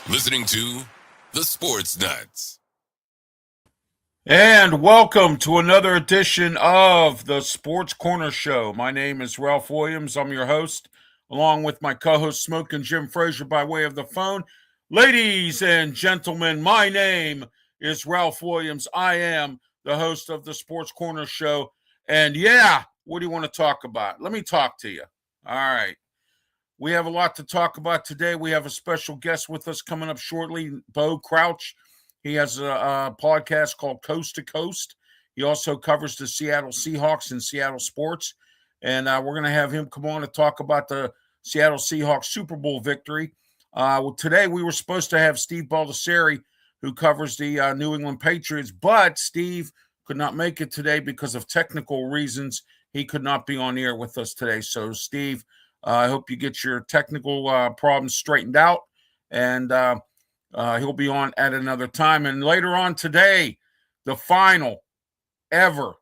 Listening to The Sports Nuts. And welcome to another edition of the Sports Corner Show. My name is Ralph Williams. I'm your host, along with my co-host Smokin, Jim Frazier, by way of the phone. Ladies and gentlemen, my name is Ralph Williams. I am the host of the Sports Corner Show. And yeah, what do you want to talk about? Let me talk to you. All right. We have a lot to talk about today. We have a special guest with us coming up shortly, Bo Crouch. He has a podcast called Coast to Coast. He also covers the Seattle Seahawks and Seattle sports. And we're going to have him come on to talk about the Seattle Seahawks Super Bowl victory. Today we were supposed to have Steve Baldessari, who covers the New England Patriots, but Steve could not make it today because of technical reasons. He could not be on the air with us today. So, Steve, I hope you get your technical problems straightened out, and he'll be on at another time. And later on today, the final ever,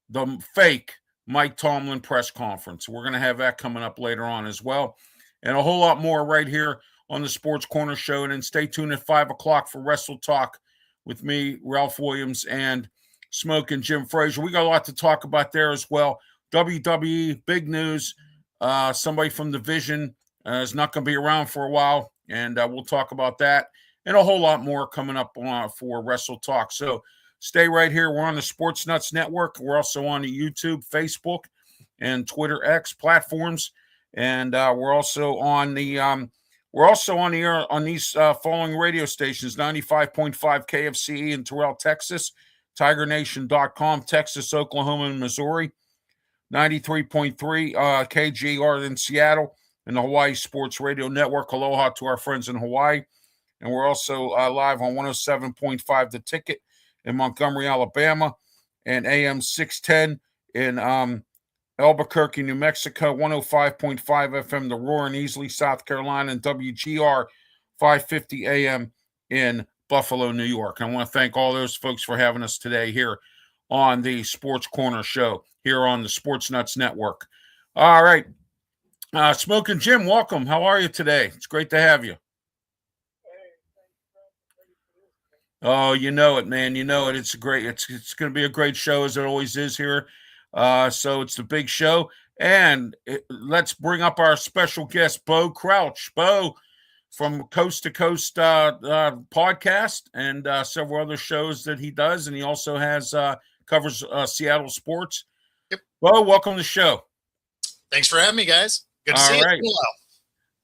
the fake Mike Tomlin press conference. We're going to have that coming up later on as well, and a whole lot more right here on the Sports Corner Show. And then stay tuned at 5 o'clock for Wrestle Talk with me, Ralph Williams, and Smokin Jim Frazier. We got a lot to talk about there as well. WWE, big news. Somebody from the Division is not going to be around for a while, and we'll talk about that and a whole lot more coming up for Wrestle Talk. So stay right here. We're on the Sports Nuts Network. We're also on the YouTube, Facebook, and Twitter X platforms, and we're also on the air on these following radio stations: 95.5 KFCE in Terrell, Texas, TigerNation.com, Texas, Oklahoma, and Missouri. 93.3 KGR in Seattle, and the Hawaii Sports Radio Network. Aloha to our friends in Hawaii. And we're also live on 107.5 The Ticket in Montgomery, Alabama, and AM 610 in Albuquerque, New Mexico, 105.5 FM The Roar in Easley, South Carolina, and WGR 550 AM in Buffalo, New York. And I want to thank all those folks for having us today here on the Sports Corner Show here on the Sports Nuts Network. All right. Smokin Jim, welcome. How are you today? It's great to have you. Oh, you know it, man. You know it. It's going to be a great show, as it always is here. So it's the big show. And let's bring up our special guest, Bo Crouch. Bo, from Coast to Coast podcast and several other shows that he does. And he also has covers Seattle sports. Yep. Bo, welcome to the show. Thanks for having me, guys. Good to see you. It's been a while.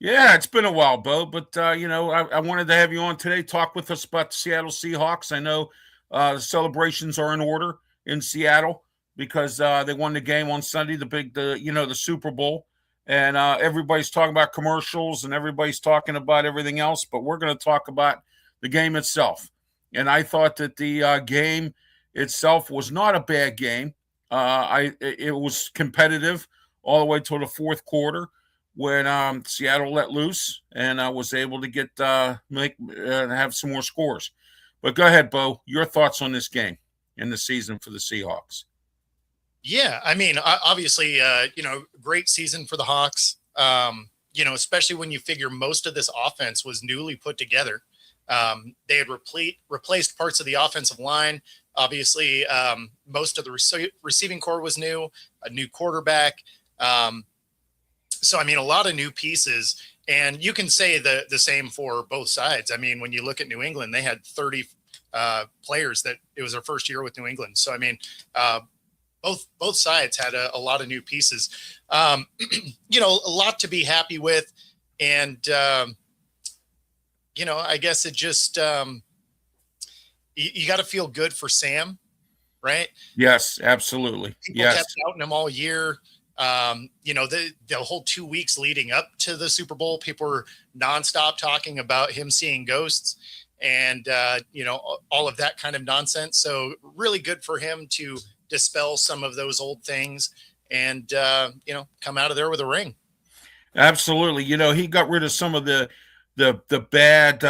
Yeah, it's been a while, Bo. But, I wanted to have you on today, talk with us about the Seattle Seahawks. I know the celebrations are in order in Seattle because they won the game on Sunday, the Super Bowl. and everybody's talking about commercials and everybody's talking about everything else, but we're going to talk about the game itself. And I thought that the game itself was not a bad game. It was competitive all the way till the fourth quarter when Seattle let loose and was able to get have some more scores. But go ahead, Bo. Your thoughts on this game and the season for the Seahawks? Yeah, I mean, obviously, great season for the Hawks. Especially when you figure most of this offense was newly put together. They had replaced parts of the offensive line. Obviously, most of the receiving core was new, a new quarterback. So, I mean, a lot of new pieces. And you can say the same for both sides. I mean, when you look at New England, they had 30 players that it was their first year with New England. So, I mean, both sides had a lot of new pieces. A lot to be happy with. And, I guess it just you got to feel good for Sam, right? Yes, absolutely. People kept doubting him all year. The whole 2 weeks leading up to the Super Bowl, people were nonstop talking about him seeing ghosts and, all of that kind of nonsense. So really good for him to dispel some of those old things and, come out of there with a ring. Absolutely. He got rid of some of the bad,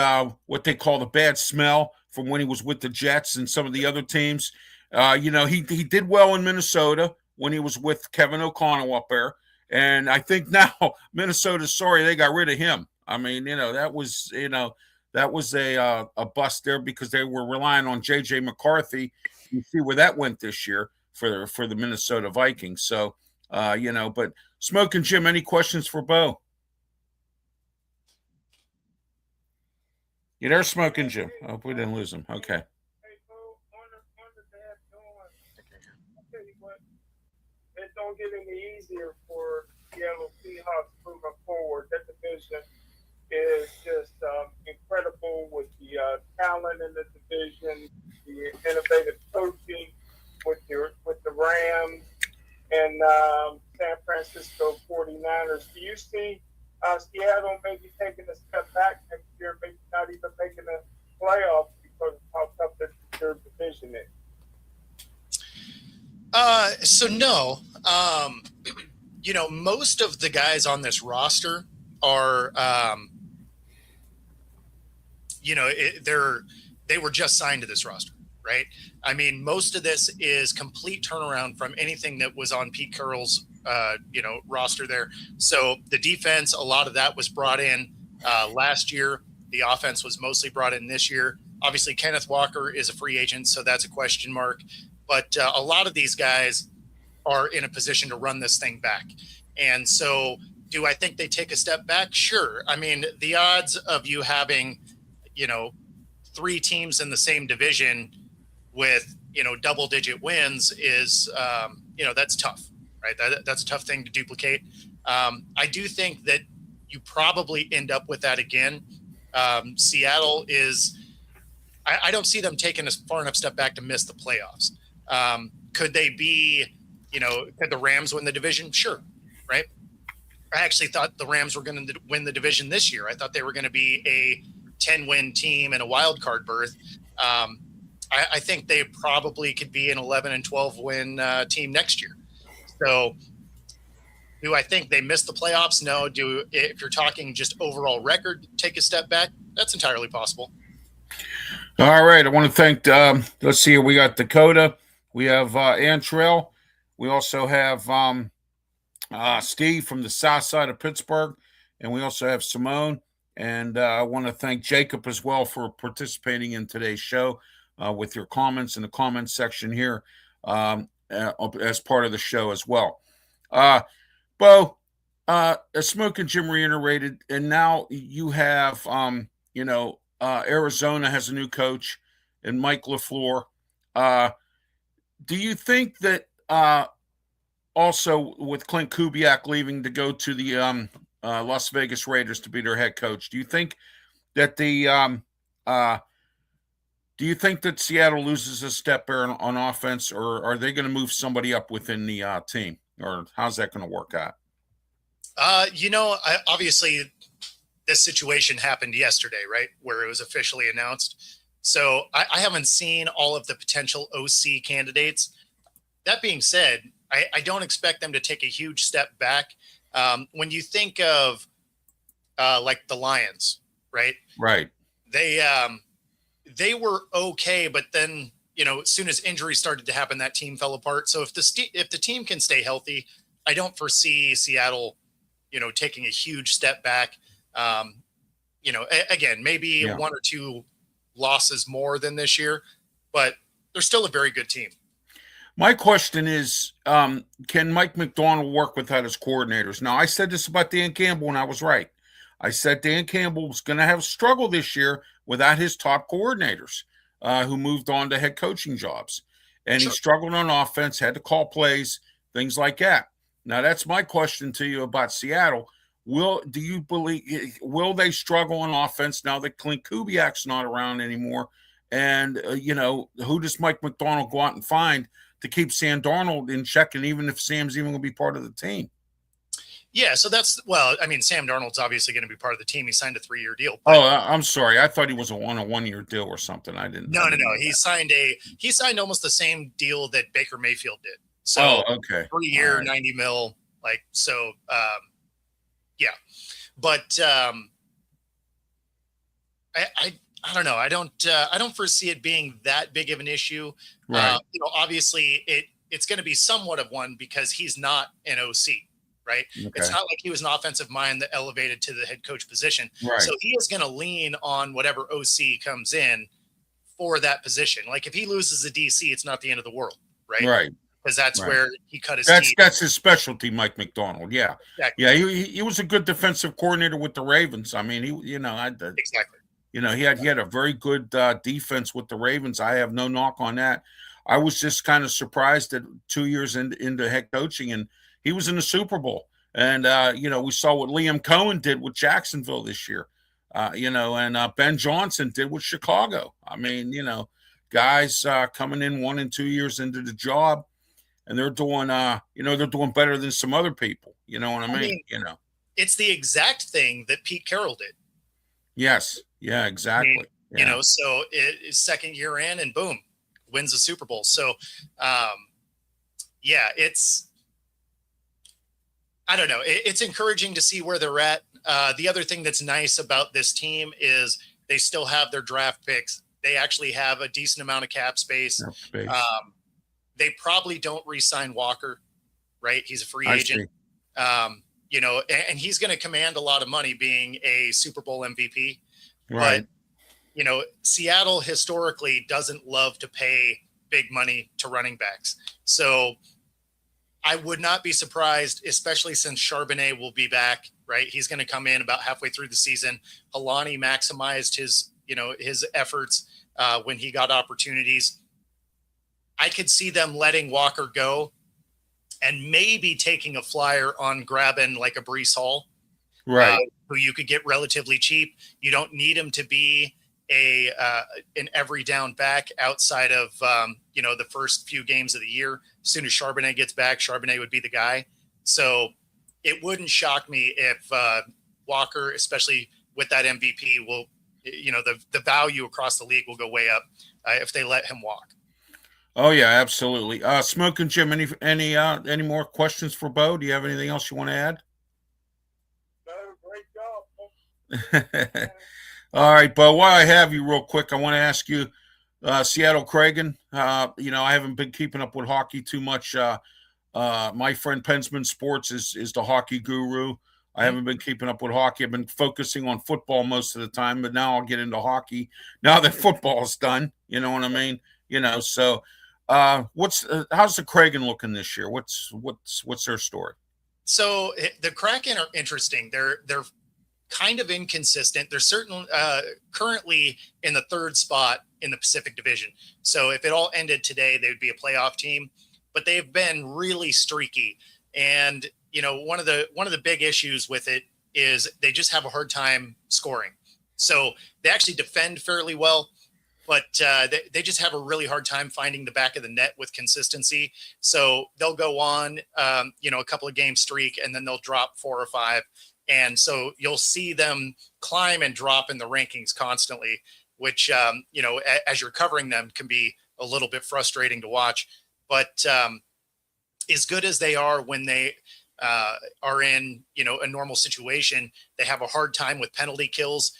what they call the bad smell from when he was with the Jets and some of the other teams. He did well in Minnesota when he was with Kevin O'Connell up there. And I think now Minnesota's sorry they got rid of him. I mean, that was a bust there because they were relying on J.J. McCarthy. You see where that went this year for the Minnesota Vikings. So, but Smokin' Jim, any questions for Bo? You there, Smokin' Jim? I hope we didn't lose him. Okay. It don't get any easier for Seattle Seahawks moving forward. That division is just incredible with the talent in the division, the innovative coaching with the Rams and San Francisco 49ers. Do you see Seattle maybe taking a step back next year, maybe not even making a playoff because of how tough their division is? So no, most of the guys on this roster are, they were just signed to this roster, right? I mean, most of this is complete turnaround from anything that was on Pete Carroll's, roster there. So the defense, a lot of that was brought in last year. The offense was mostly brought in this year. Obviously, Kenneth Walker is a free agent, so that's a question mark. But a lot of these guys are in a position to run this thing back. And so do I think they take a step back? Sure. I mean, the odds of you having, 3 teams in the same division with, double-digit wins is, that's tough, right? That's a tough thing to duplicate. I do think that you probably end up with that again. Seattle is – I don't see them taking a far enough step back to miss the playoffs. Could they be, could the Rams win the division? Sure. Right. I actually thought the Rams were going to win the division this year. I thought they were going to be a 10-win team and a wild card berth. I think they probably could be an 11 and 12 win team next year. So do I think they missed the playoffs? No. If you're talking just overall record, take a step back, that's entirely possible. All right. I want to thank, let's see here. We got Dakota. We have Antrell. We also have Steve from the south side of Pittsburgh. And we also have Simone. And I want to thank Jacob as well for participating in today's show with your comments in the comments section here as part of the show as well. Bo, as Smokin' Jim reiterated, and now you have, Arizona has a new coach and Mike LaFleur. Do you think that also with Clint Kubiak leaving to go to the Las Vegas Raiders to be their head coach, do you think that Seattle loses a step there on offense, or are they going to move somebody up within the team, or how's that going to work out? Obviously this situation happened yesterday, right? Where it was officially announced. So I haven't seen all of the potential OC candidates. That being said, I don't expect them to take a huge step back. When you think of like the Lions, right? Right. They were okay, but then as soon as injuries started to happen, that team fell apart. So if the team can stay healthy, I don't foresee Seattle, taking a huge step back. Again, maybe one or two losses more than this year, but they're still a very good team. My question is, can Mike McDonald work without his coordinators? Now, I said this about Dan Campbell, and I was right. I said Dan Campbell was going to have struggle this year without his top coordinators who moved on to head coaching jobs. And he struggled on offense, had to call plays, things like that. Now, that's my question to you about Seattle. Do you believe will they struggle on offense now that Clint Kubiak's not around anymore? And who does Mike McDonald go out and find to keep Sam Darnold in check, and even if Sam's even going to be part of the team? Yeah, so Sam Darnold's obviously going to be part of the team. He signed a 3-year deal. I'm sorry. I thought he was on a 1-year deal or something. I didn't. No. He signed almost the same deal that Baker Mayfield did. So, okay. 3-year, right. $90 million. Yeah. But I don't know. I don't foresee it being that big of an issue. Right. Obviously it's going to be somewhat of one because he's not an OC, right? Okay. It's not like he was an offensive mind that elevated to the head coach position. Right. So he is going to lean on whatever OC comes in for that position. Like if he loses a DC, it's not the end of the world, right? Right. Because that's where he cut his teeth. That's his specialty, Mike McDonald. Yeah. Exactly. Yeah. He was a good defensive coordinator with the Ravens. I mean, exactly. He had a very good defense with the Ravens. I have no knock on that. I was just kind of surprised that 2 years into head coaching, and he was in the Super Bowl. And, we saw what Liam Cohen did with Jacksonville this year, and Ben Johnson did with Chicago. I mean, guys coming in 1 and 2 years into the job, and they're doing, they're doing better than some other people. You know what I mean? It's the exact thing that Pete Carroll did. Yes. Yeah, exactly. So his second year in and boom, wins the Super Bowl. So, I don't know. It's encouraging to see where they're at. The other thing that's nice about this team is they still have their draft picks. They actually have a decent amount of cap space. They probably don't re-sign Walker, right? He's a free agent. And he's going to command a lot of money being a Super Bowl MVP. Right. But, Seattle historically doesn't love to pay big money to running backs. So I would not be surprised, especially since Charbonnet will be back, right? He's going to come in about halfway through the season. Halani maximized his efforts when he got opportunities. I could see them letting Walker go and maybe taking a flyer on grabbing like a Breece Hall. Right. Who you could get relatively cheap. You don't need him to be an every down back outside of the first few games of the year. As soon as Charbonnet gets back, Charbonnet would be the guy. So it wouldn't shock me if Walker, especially with that MVP, will the value across the league will go way up if they let him walk. Oh yeah, absolutely. Smokin' Jim, any more questions for Bo? Do you have anything else you want to add? Great job. All right, Bo, while I have you real quick, I want to ask you, Seattle Kragen, I haven't been keeping up with hockey too much. My friend Pensman Sports is the hockey guru. I haven't been keeping up with hockey. I've been focusing on football most of the time, but now I'll get into hockey now that football's done. You know what I mean? So how's the Kragen looking this year? What's their story? So the Kraken are interesting. They're kind of inconsistent. They're currently in the third spot in the Pacific Division. So if it all ended today, they would be a playoff team, but they've been really streaky. And, one of the big issues with it is they just have a hard time scoring. So they actually defend fairly well, but they just have a really hard time finding the back of the net with consistency. So they'll go on, a couple of game streak, and then they'll drop 4 or 5. And so you'll see them climb and drop in the rankings constantly, which, as you're covering them can be a little bit frustrating to watch. But as good as they are when they are in, a normal situation, they have a hard time with penalty kills.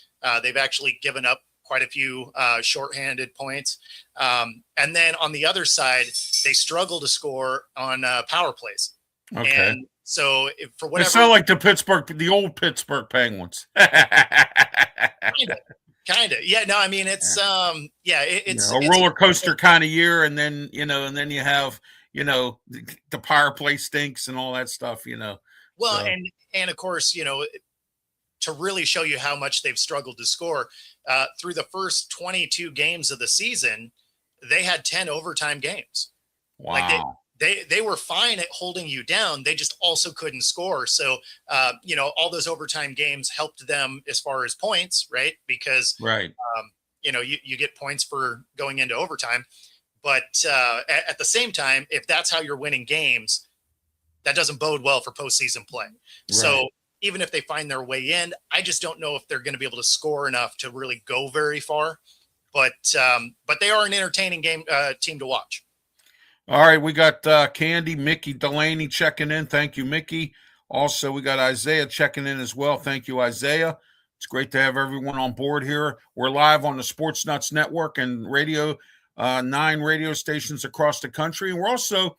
They've actually given up quite a few shorthanded points. And then on the other side, they struggle to score on power plays. Okay. And so for They whatever, sound like the old Pittsburgh Penguins. kind of. Yeah, no, I mean, it's, it's a roller coaster kind of year. And then you have, the power play stinks and all that stuff, Well, so. and of course, to really show you how much they've struggled to score, through the first 22 games of the season, they had 10 overtime games. Wow. Like they were fine at holding you down. They just also couldn't score. So, all those overtime games helped them as far as points, right? Because, right. You get points for going into overtime. But at the same time, if that's how you're winning games, that doesn't bode well for postseason play. Right. So even if they find their way in, I just don't know if they're going to be able to score enough to really go very far. But they are an entertaining team to watch. All right, we got Candy, Mickey Delaney checking in. Thank you, Mickey. Also, we got Isaiah checking in as well. Thank you, Isaiah. It's great to have everyone on board here. We're live on the Sports Nuts Network and radio, 9 radio stations across the country. And we're also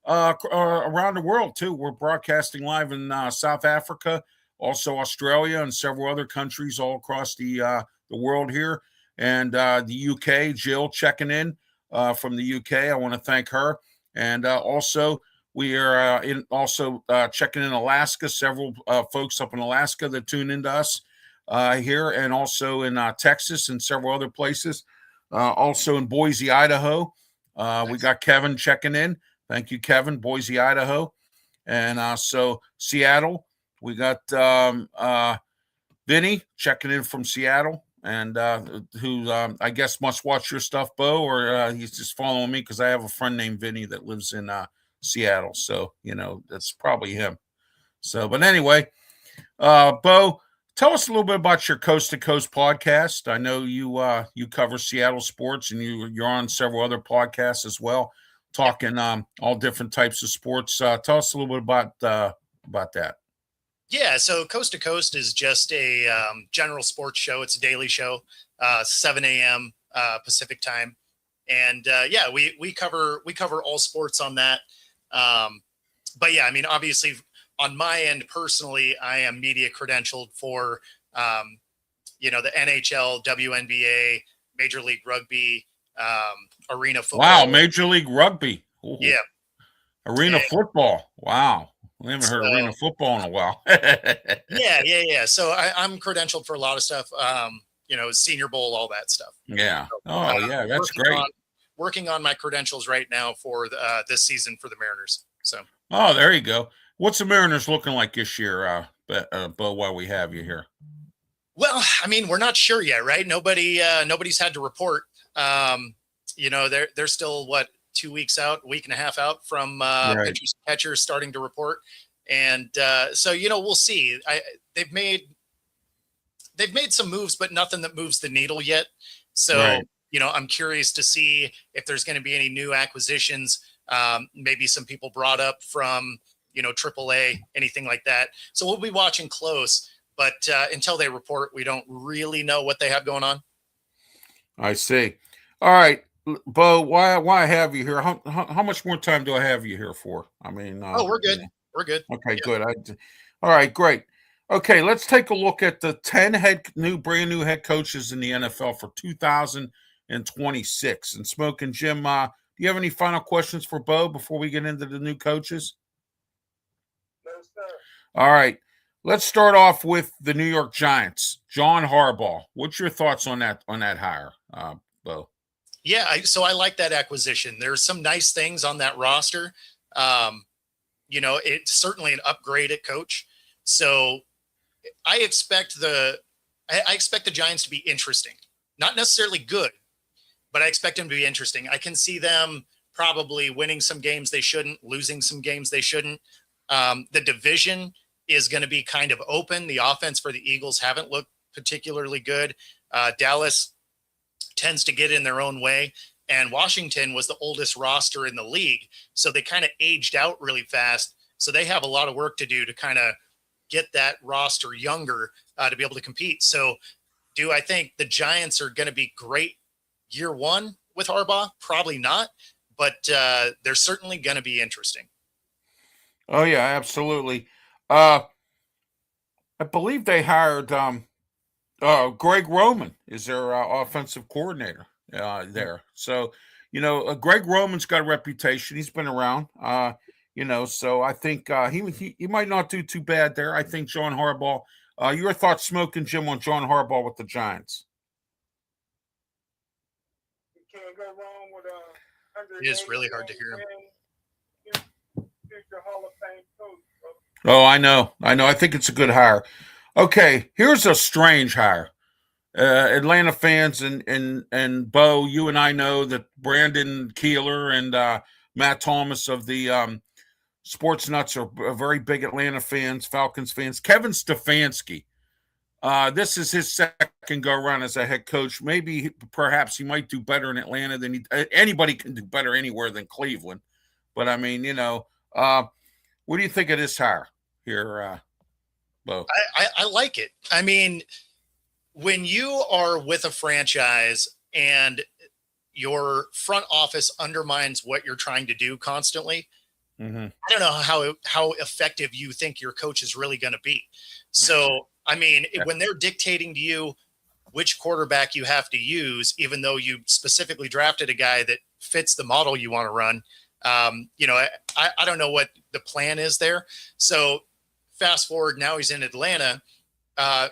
around the world, too. We're broadcasting live in South Africa, also Australia, and several other countries all across the world here. And the UK, Jill checking in. From the UK, I want to thank her, and also we are checking in Alaska. Several folks up in Alaska that tune into us here, and also in Texas and several other places. Also in Boise, Idaho, we got Kevin checking in. Thank you, Kevin, Boise, Idaho, and so Seattle. We got Vinny checking in from Seattle. And who I guess must watch your stuff, Bo, or he's just following me because I have a friend named Vinny that lives in Seattle. So, that's probably him. So, but anyway, Bo, tell us a little bit about your Coast to Coast podcast. I know you cover Seattle sports, and you're on several other podcasts as well, talking all different types of sports. Tell us a little bit about that. Yeah, so Coast to Coast is just a general sports show. It's a daily show, 7 a.m. Pacific time, and we cover all sports on that. But yeah, I mean, obviously, on my end personally, I am media credentialed for the NHL, WNBA, Major League Rugby, arena football. Wow, Major League Rugby. Ooh. Yeah, arena football. Wow. We haven't heard arena football in a while. Yeah. So I'm credentialed for a lot of stuff, Senior Bowl, all that stuff. Yeah. So, yeah, that's great. Working on my credentials right now for this season for the Mariners. So. Oh, there you go. What's the Mariners looking like this year, Bo, while we have you here? Well, I mean, we're not sure yet, right? Nobody's had to report. They're still 2 weeks out, a week and a half out from pitchers, catchers starting to report. And so, we'll see. They've made some moves, but nothing that moves the needle yet. So, I'm curious to see if there's going to be any new acquisitions. Maybe some people brought up from, AAA, anything like that. So we'll be watching close, but until they report, we don't really know what they have going on. I see. All right. Bo, why have you here? How much more time do I have you here for? I mean, we're good. We're good. Okay, good. All right, great. Okay, let's take a look at the 10 brand new head coaches in the NFL for 2026. And Smokin, Jim, do you have any final questions for Bo before we get into the new coaches? No, sir. All right. Let's start off with the New York Giants. John Harbaugh. What's your thoughts on that hire, Bo? Yeah, so I like that acquisition. There's some nice things on that roster. It's certainly an upgrade at coach. So I expect the Giants to be interesting, not necessarily good, but I expect them to be interesting. I can see them probably winning some games they shouldn't, losing some games they shouldn't. The division is going to be kind of open. The offense for the Eagles haven't looked particularly good. Dallas tends to get in their own way, and Washington was the oldest roster in the league, so they kind of aged out really fast. So they have a lot of work to do to kind of get that roster younger to be able to compete. So do I think the Giants are going to be great year one with Harbaugh? Probably not, but they're certainly going to be interesting. Oh yeah, absolutely. I believe they hired Greg Roman is their offensive coordinator there. So, Greg Roman's got a reputation. He's been around. So I think he might not do too bad there. I think John Harbaugh. Your thoughts, Smokin' Jim, on John Harbaugh with the Giants? You can't go wrong with a. It is really hard to hear him. Future Hall of Fame coach, bro. Oh, I know. I think it's a good hire. Okay, here's a strange hire. Atlanta fans and Bo, you and I know that Brandon Keeler and Matt Thomas of the Sports Nuts are very big Atlanta fans, Falcons fans. Kevin Stefanski, this is his second go-around as a head coach. Perhaps he might do better in Atlanta than anybody can do better anywhere than Cleveland. But, I mean, what do you think of this hire here, Bo? I like it. I mean, when you are with a franchise and your front office undermines what you're trying to do constantly, I don't know how effective you think your coach is really going to be. So, I mean, when they're dictating to you which quarterback you have to use, even though you specifically drafted a guy that fits the model you want to run, I don't know what the plan is there. So fast forward, now he's in Atlanta.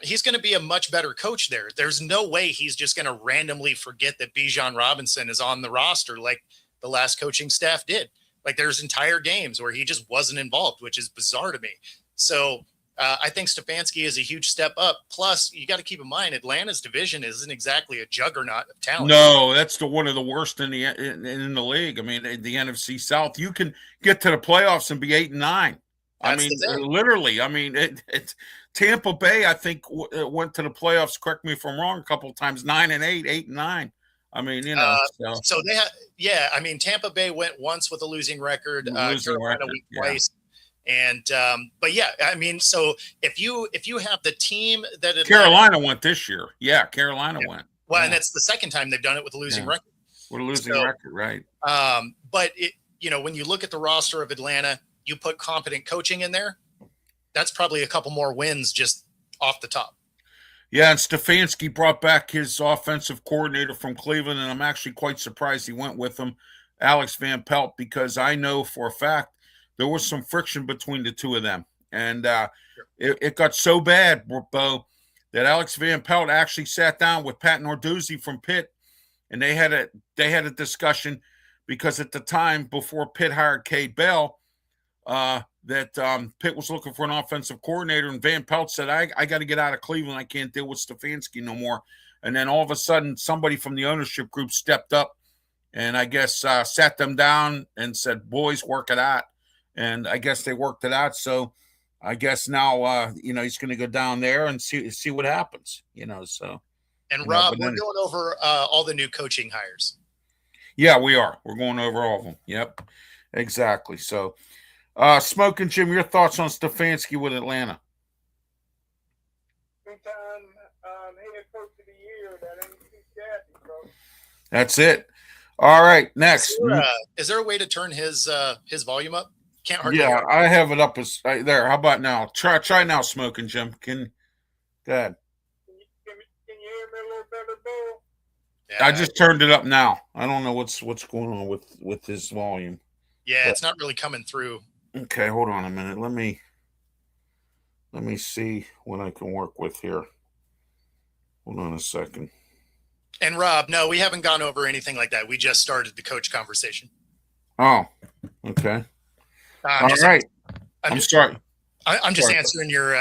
He's going to be a much better coach there. There's no way he's just going to randomly forget that Bijan Robinson is on the roster like the last coaching staff did. Like there's entire games where he just wasn't involved, which is bizarre to me. So I think Stefanski is a huge step up. Plus, you got to keep in mind, Atlanta's division isn't exactly a juggernaut of talent. No, that's one of the worst in the league. I mean, the NFC South, you can get to the playoffs and be 8-9. Literally. I mean, it's Tampa Bay, I think, went to the playoffs. Correct me if I'm wrong. A couple of times, 9-8, 8-9. I mean, So they have, I mean, Tampa Bay went once with a losing record. Carolina went twice. And but yeah, I mean, so if you have the team that Carolina went this year, Carolina went. Well, and that's the second time they've done it with a losing record. With a losing record, right? But when you look at the roster of Atlanta, you put competent coaching in there. That's probably a couple more wins just off the top. Yeah, and Stefanski brought back his offensive coordinator from Cleveland, and I'm actually quite surprised he went with him, Alex Van Pelt, because I know for a fact there was some friction between the two of them. And it got so bad, Bo, that Alex Van Pelt actually sat down with Pat Narduzzi from Pitt, and they had a discussion because at the time before Pitt hired Cade Bell, that Pitt was looking for an offensive coordinator, and Van Pelt said, I got to get out of Cleveland. I can't deal with Stefanski no more. And then all of a sudden, somebody from the ownership group stepped up and I guess sat them down and said, boys, work it out. And I guess they worked it out. So I guess now, he's going to go down there and see what happens, so. And Rob, we're going over all the new coaching hires. Yeah, we are. We're going over all of them. Yep, exactly. So, Smokin' Jim, your thoughts on Stefanski with Atlanta? Two-time head coach of the year. That ain't too shabby, bro. That's it. All right, next. Is there a way to turn his volume up? Can't hardly hear. Yeah, I have it up as there. How about now? Try now, Smokin' Jim. Go ahead. Can you hear me a little better, Bo? Yeah, I just turned it up now. I don't know what's going on with his volume. Yeah, it's not really coming through. Okay, hold on a minute. Let me see what I can work with here. Hold on a second. And Rob, no, we haven't gone over anything like that. We just started the coach conversation. Oh, okay. All right. I'm sorry. I'm just answering your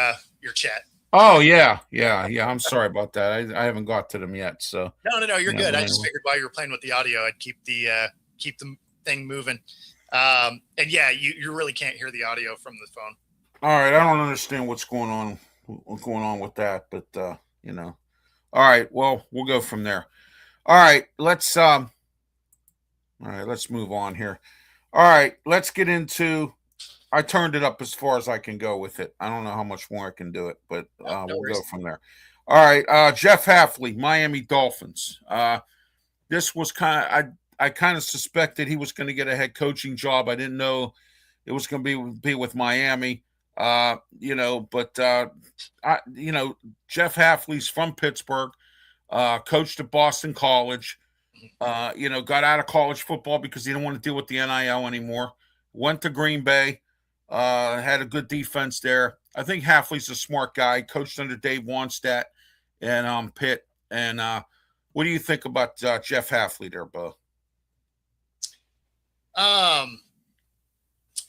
chat. Oh yeah. I'm sorry about that. I haven't got to them yet. So No, you're yeah, good. but I just anyway. figured while you were playing with the audio, I'd keep the thing moving. And yeah, you really can't hear the audio from the phone. All right, I don't understand what's going on with that, but All right, well, we'll go from there. All right, let's move on here. All right, let's get into I turned it up as far as I can go with it. I don't know how much more I can do it, but No we'll go worries. from there. All right, Jeff Hafley, Miami Dolphins. This was I kind of suspected he was going to get a head coaching job. I didn't know it was going to be with Miami. But Jeff Hafley's from Pittsburgh, coached at Boston College. Got out of college football because he didn't want to deal with the NIL anymore. Went to Green Bay, had a good defense there. I think Hafley's a smart guy. Coached under Dave Wannstedt and Pitt. And what do you think about Jeff Hafley there, Bo?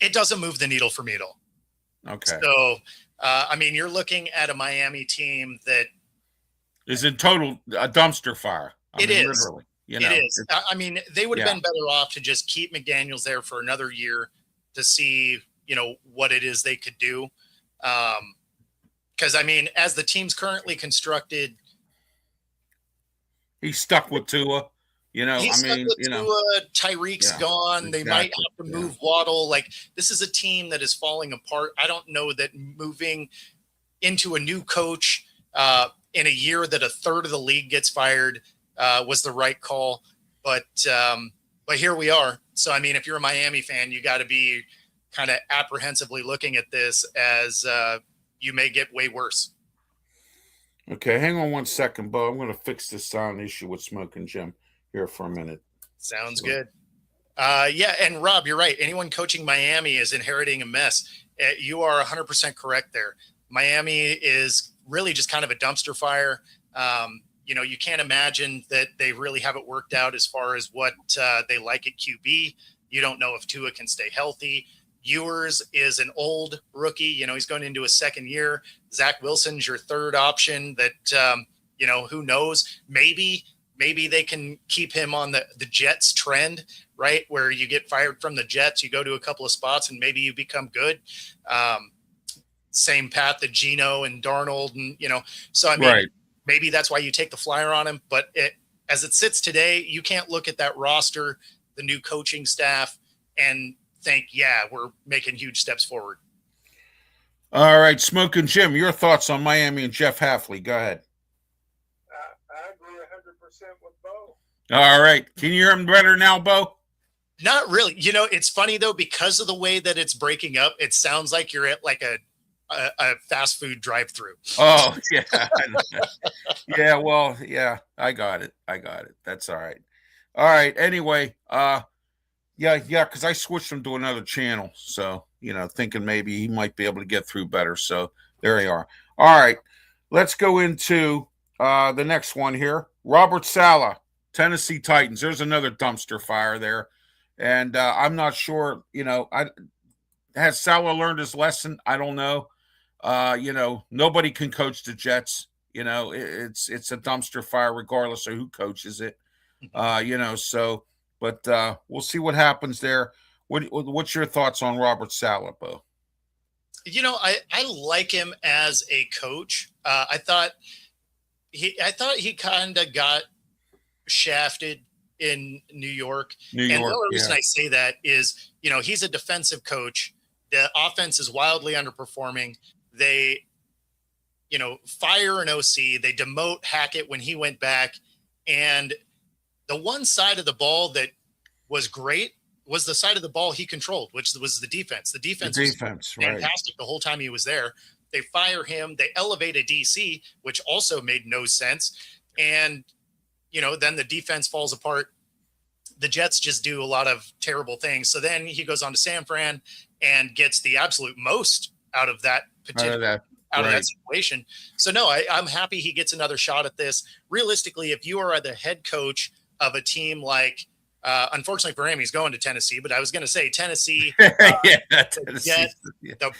It doesn't move the needle for me at all. Okay. So, you're looking at a Miami team that is in total a dumpster fire. It is. Literally. It is. They would have been better off to just keep McDaniels there for another year to see, what it is they could do. Because, as the team's currently constructed, he's stuck with Tua. He's stuck with Tua. Tyreek's gone. They might have to move Waddle. Like, this is a team that is falling apart. I don't know that moving into a new coach in a year that a third of the league gets fired was the right call. But here we are. So, if you're a Miami fan, you got to be kind of apprehensively looking at this as you may get way worse. Okay, hang on 1 second, Bo. I'm going to fix this sound issue with Smokin Jim here for a minute. Sounds good. And Rob, you're right. Anyone coaching Miami is inheriting a mess. You are 100% correct there. Miami is really just kind of a dumpster fire. You can't imagine that they really have it worked out as far as what they like at QB. You don't know if Tua can stay healthy. Ewers is an old rookie. He's going into his second year. Zach Wilson's your third option that, who knows? Maybe they can keep him on the Jets trend, right? Where you get fired from the Jets, you go to a couple of spots and maybe you become good. Same path that Geno and Darnold and, so right. Maybe that's why you take the flyer on him. But as it sits today, you can't look at that roster, the new coaching staff, and think, we're making huge steps forward. All right, Smokin Jim, your thoughts on Miami and Jeff Hafley. Go ahead. I agree 100% with Bo. All right. Can you hear him better now, Bo? Not really. It's funny, though, because of the way that it's breaking up, it sounds like you're at like a fast food drive-through. Oh, yeah. Yeah, well, yeah, I got it. That's all right. All right. Anyway, because I switched him to another channel. So, thinking maybe he might be able to get through better. So there you are. All right. Let's go into the next one here. Robert Saleh, Tennessee Titans. There's another dumpster fire there. And I'm not sure, has Saleh learned his lesson? I don't know. Nobody can coach the Jets. It's a dumpster fire regardless of who coaches it. But we'll see what happens there. What's your thoughts on Robert Saleh, Bo? I like him as a coach. I thought he kind of got shafted in New York. And the only reason I say that is, he's a defensive coach. The offense is wildly underperforming. They, fire an OC. They demote Hackett when he went back. And the one side of the ball that was great was the side of the ball he controlled, which was the defense. The defense was fantastic the whole time he was there. They fire him. They elevate a DC, which also made no sense. And, then the defense falls apart. The Jets just do a lot of terrible things. So then he goes on to San Fran and gets the absolute most out of that particular out of that situation. So no, I'm happy he gets another shot at this. Realistically, if you are the head coach of a team like, unfortunately for him, he's going to Tennessee, but I was going to say Tennessee, the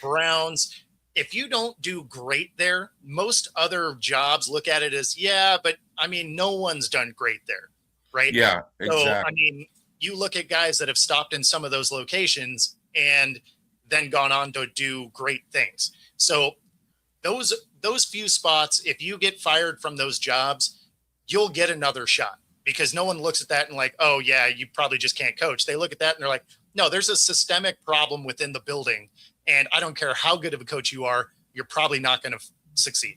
Browns. if you don't do great there, most other jobs look at it as, yeah, but I mean, no one's done great there, right? Yeah, So, I exactly. mean, you look at guys that have stopped in some of those locations and then gone on to do great things. So those few spots, if you get fired from those jobs, you'll get another shot, because no one looks at that and like, oh yeah, you probably just can't coach. They look at that and they're like, no, there's a systemic problem within the building. And I don't care how good of a coach you are, you're probably not going to succeed.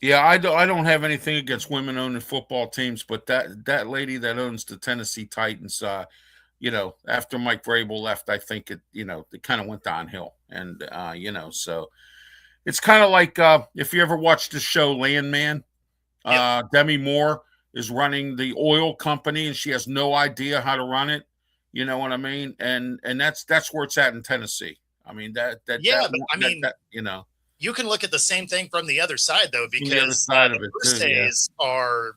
Yeah, I don't have anything against women owning football teams, but that lady that owns the Tennessee Titans, after Mike Vrabel left, I think it kind of went downhill. And so it's kind of like if you ever watched the show Landman, Demi Moore is running the oil company and she has no idea how to run it. You know what I mean? And that's where it's at in Tennessee. I mean you can look at the same thing from the other side, though, because the other side of it too, are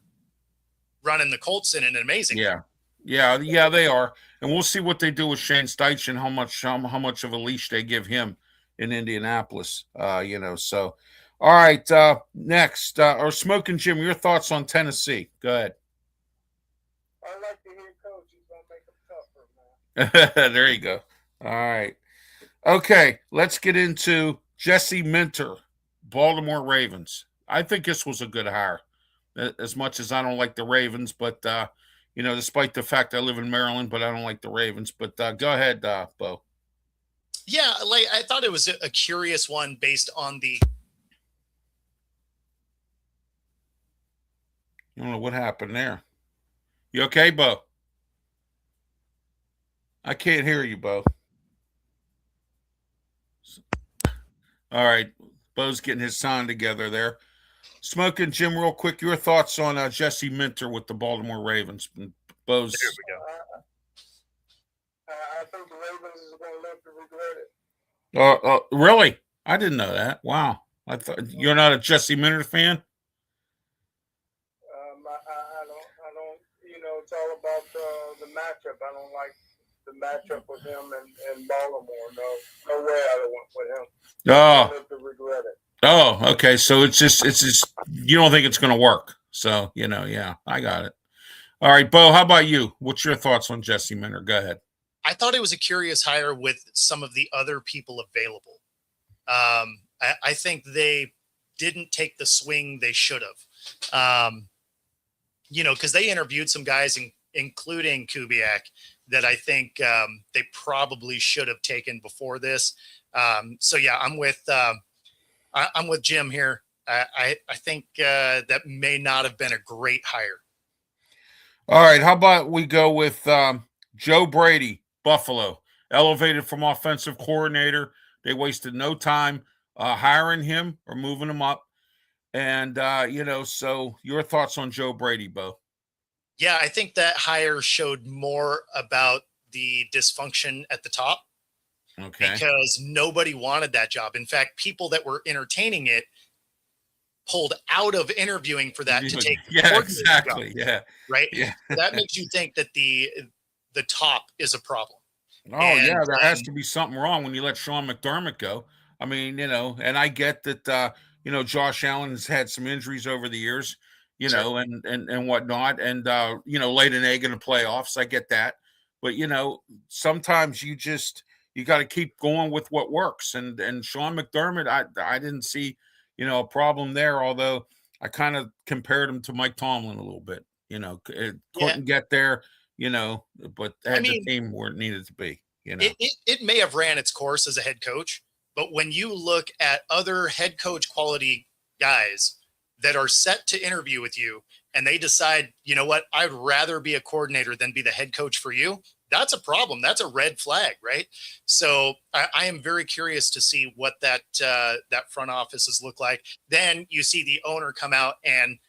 running the Colts in an amazing way. Yeah, they are, and we'll see what they do with Shane Steichen, how much of a leash they give him in Indianapolis. So all right, next, or Smokin' Jim, your thoughts on Tennessee? Go ahead. I like to hear coach. He's gonna make them tougher, man. There you go. All right. Okay, let's get into Jesse Minter, Baltimore Ravens. I think this was a good hire, as much as I don't like the Ravens, but despite the fact I live in Maryland, but I don't like the Ravens. But go ahead, Bo. Yeah, like I thought it was a curious one based on the. I don't know what happened there. You okay, Bo? I can't hear you, Bo. All right, Bo's getting his sound together there. Smokin' Jim, real quick, your thoughts on Jesse Minter with the Baltimore Ravens? Bo's. There we go. I think the Ravens is going to live to regret it. Really? I didn't know that. Wow. I thought you're not a Jesse Minter fan. I don't. It's all about the matchup. I don't like the matchup with him and Baltimore. No way I went with him. I live to regret it. Oh, okay. So it's just you don't think it's going to work. So, yeah, I got it. All right, Bo, how about you? What's your thoughts on Jesse Minter? Go ahead. I thought it was a curious hire with some of the other people available. I think they didn't take the swing they should have. Because they interviewed some guys, including Kubiak, that I think they probably should have taken before this. So yeah, I'm with Jim here. I think that may not have been a great hire. All right, how about we go with Joe Brady, Buffalo, elevated from offensive coordinator. They wasted no time hiring him or moving him up. And, so your thoughts on Joe Brady, Bo? Yeah, I think that hire showed more about the dysfunction at the top. Okay. Because nobody wanted that job. In fact, people that were entertaining it pulled out of interviewing for that to take the exactly. job, yeah. Right. Yeah. That makes you think that the top is a problem. Oh, yeah, there has to be something wrong when you let Sean McDermott go. I mean, and I get that Josh Allen has had some injuries over the years, and whatnot, and laid an egg in the playoffs. I get that. But sometimes you got to keep going with what works. And Sean McDermott, I didn't see, a problem there, although I kind of compared him to Mike Tomlin a little bit. Couldn't get there, but had the team where it needed to be. It may have ran its course as a head coach, but when you look at other head coach quality guys that are set to interview with you and they decide, you know what, I'd rather be a coordinator than be the head coach for you, that's a problem. That's a red flag, right? So I am very curious to see what that front offices look like. Then you see the owner come out and,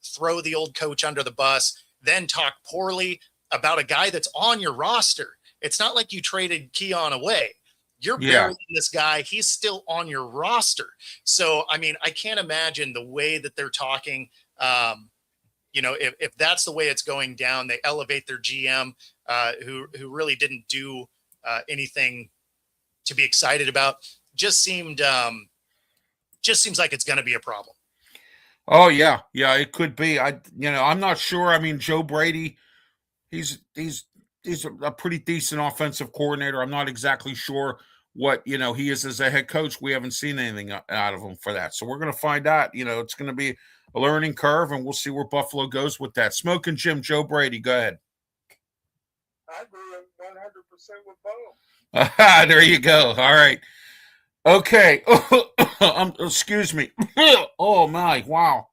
throw the old coach under the bus, then talk poorly about a guy that's on your roster. It's not like you traded Keon away. You're burying this guy. He's still on your roster. So, I mean, I can't imagine the way that they're talking. If that's the way it's going down, they elevate their GM, who really didn't do anything to be excited about. Just seemed just seems like it's going to be a problem. Oh yeah, it could be. I'm not sure. I mean, Joe Brady, he's a pretty decent offensive coordinator. I'm not exactly sure what he is as a head coach. We haven't seen anything out of him for that, so we're going to find out. It's going to be a learning curve, and we'll see where Buffalo goes with that. Smoking Jim, Joe Brady, go ahead. I agree 100% with Bo. There you go. All right. Okay. Excuse me. Oh my! Wow.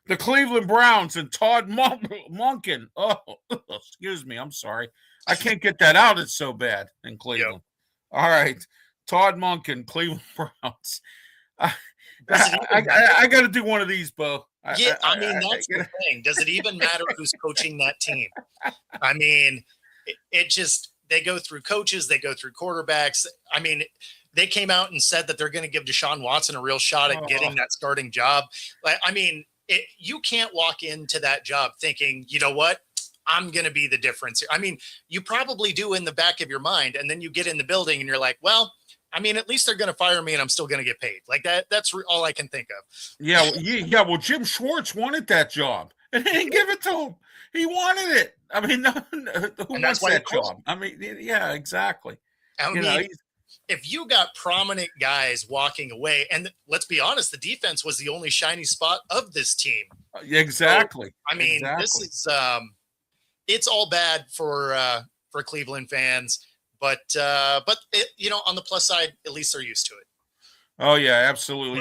The Cleveland Browns and Todd Monken. Excuse me. I'm sorry. I can't get that out. It's so bad in Cleveland. Yep. All right. Todd Monken, Cleveland Browns. I got to do one of these, Bo. Yeah, I mean, that's the thing. Does it even matter who's coaching that team? I mean, it just, they go through coaches, they go through quarterbacks. I mean, they came out and said that they're going to give Deshaun Watson a real shot at getting that starting job. I mean, you can't walk into that job thinking, you know what, I'm going to be the difference here. I mean, you probably do in the back of your mind, and then you get in the building and you're like, well, I mean, at least they're going to fire me and I'm still going to get paid. Like that. That's all I can think of. Yeah. Well, Jim Schwartz wanted that job and they didn't give it to him. He wanted it. I mean, who wants that job? I mean, yeah, exactly. I mean, if you got prominent guys walking away, and let's be honest, the defense was the only shiny spot of this team. Exactly. So, I mean, this is it's all bad for Cleveland fans. But on the plus side, at least they're used to it. Oh yeah, absolutely.